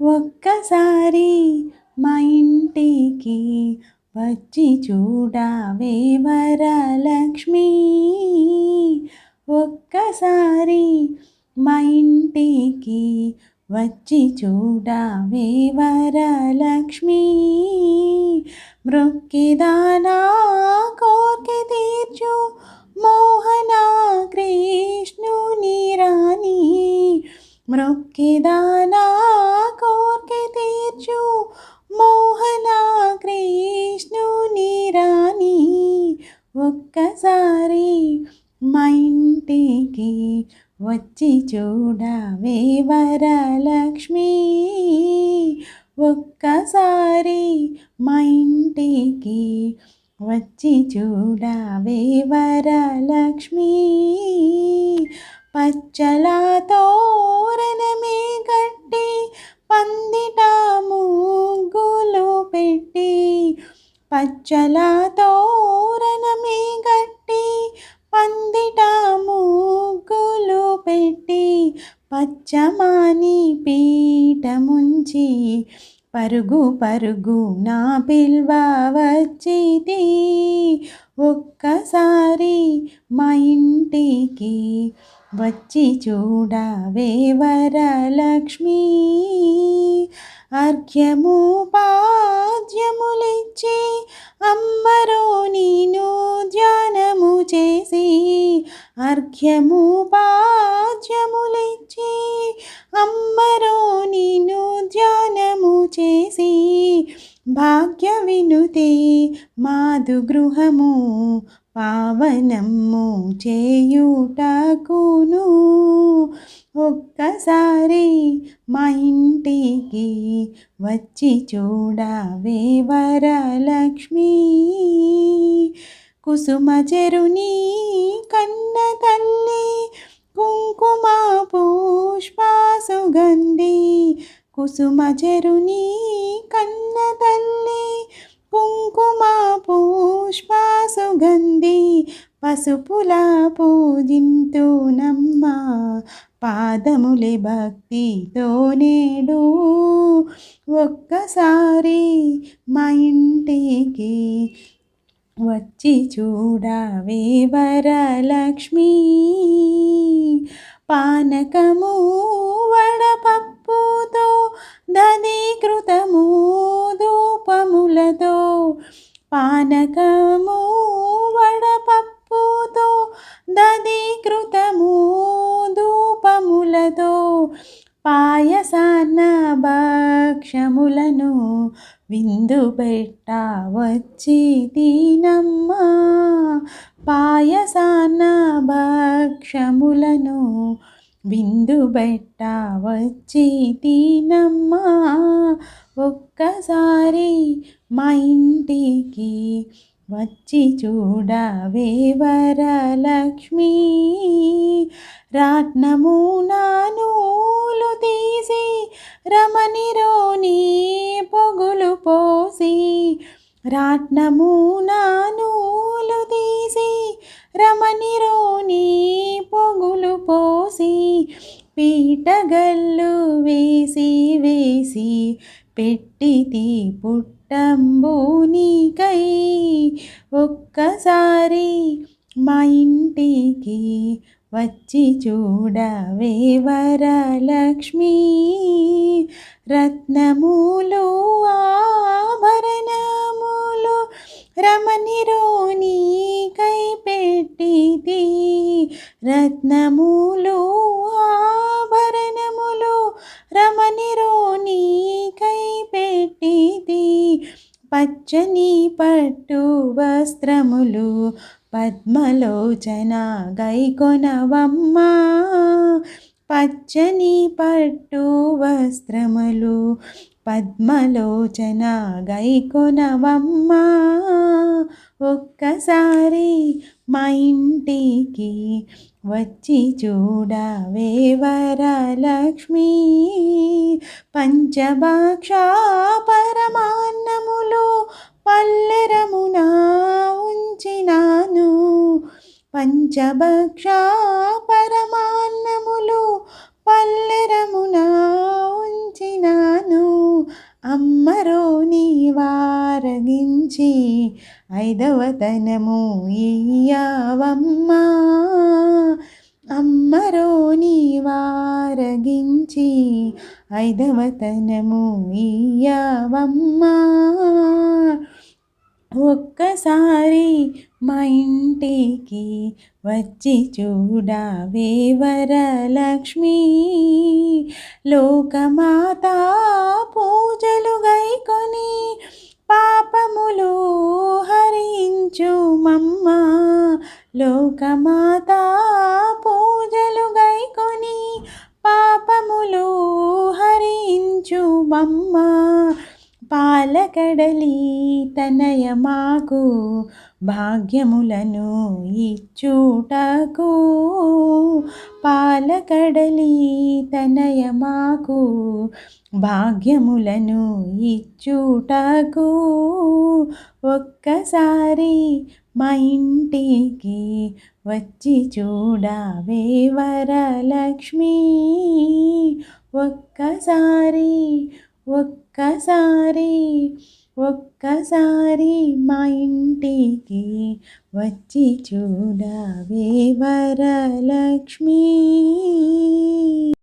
ఒక్కసారి మా ఇంటికి వచ్చి చూడవే వరలక్ష్మి. ఒక్కసారి మా ఇంటికి వచ్చి చూడవే వరలక్ష్మి. మృక్కిదానా కోర్కె తీర్చు మోహన కృష్ణుని రాణి. మృక్కిదానా కోర్కె తీర్చు మోహన కృష్ణుని రాణి. ఒక్కసారి మా ఇంటికి వచ్చి చూడవే వరలక్ష్మి. ఒక్కసారి మా ఇంటికి వచ్చి చూడవే వరలక్ష్మి. పచ్చల తోరణమే కట్టి పందిట ముగ్గులు పెట్టి. పచ్చల తోరణమే కట్టి పందిట ముగ్గులు పెట్టి. పచ్చమాని పీఠముంచి పరుగు పరుగు నా పిల్వ వచ్చితి. ఒక్కసారి మా ఇంటికి వచ్చి చూడవే వరలక్ష్మి. అర్ఘ్యము పాద్యములిచ్చి అమ్మరో నిన్ను ధ్యానము చేసి. అర్ఘ్యము పాద్యములిచ్చి అమ్మరో నిన్ను ధ్యానము చేసి. భాగ్య వినుతే మాదు గృహము పావనము చేయుటకును. ఒక్కసారి మా ఇంటికి వచ్చి చూడవే వరలక్ష్మి. కుసుమ చెరుని కన్న తల్లి కుంకుమ పుష్ప సుగంధి. కుసుమ చెరుని కన్న తల్లి కుంకుమ పుష్ప సుగంధి. పసుపుల పూజింతునమ్మ పాదములే భక్తితో నేడు. ఒక్కసారి మా ఇంటికి వచ్చి చూడవే వరలక్ష్మి. పానకము వడపప్పుతో దధీకృతము ధూపములతో. పానకము వడపప్పుతో దధీకృతము ధూపములతో. పాయసాన్న భక్షములను విందు పెట్ట వచ్చి తినమ్మ. పాయసాన్న భక్షములను విందు పెట్ట వచ్చి తినమ్మ. ఒక్కసారి మా ఇంటికి వచ్చి చూడవే వరలక్ష్మి. రాట్నము నానూలు తీసి రమణిరోని పొగులు పోసి. రాట్నము నానూలు తీసి రమణిరోని పొగులు పోసి. పీటగల్లు వేసి వేసి పెట్టితి పుట్టంబునికై. ఒక్కసారి మా ఇంటికి వచ్చి చూడవే వరలక్ష్మి. రత్నములు ఆభరణములు రమణిరోనికై పెట్టితి. రత్నములు ఆభరణములు రమణిరోనికై పెట్టితి. పచ్చని పట్టు వస్త్రములు పద్మలోచన గైకొనవమ్మ. పచ్చని పట్టు వస్త్రములు పద్మలోచన గైకొనవమ్మ. ఒక్కసారి మా ఇంటికి వచ్చి చూడవే వరలక్ష్మి. పంచభక్ష పరమాన్నములు పల్లెరమున ఉంచినాను. పంచభక్ష పరమాన్నములు పల్లెరమున ఉంచినాను. అమ్మరో నీవారగించి ఐదవతనము ఇయ్యావమ్మా. అమ్మరో నీవారగించి ఐదవతనము ఇయ్యావమ్మా. ఒక్కసారి మా ఇంటికి వచ్చి చూడవే వరలక్ష్మి. లోకమాత పూజలు గైకొని పాపములు హరించుమమ్మ. లోకమాత పూజలు గైకొని పాపములు హరించుమమ్మ. పాలకడలి తనయ మాకు భాగ్యములను ఇచ్చుటకు. పాలకడలి తనయ మాకు భాగ్యములను ఇచ్చుటకు. ఒక్కసారి మా ఇంటికి వచ్చి చూడవే వరలక్ష్మి. ఒక్కసారి మా ఇంటికి వచ్చి చూడవే వరలక్ష్మి.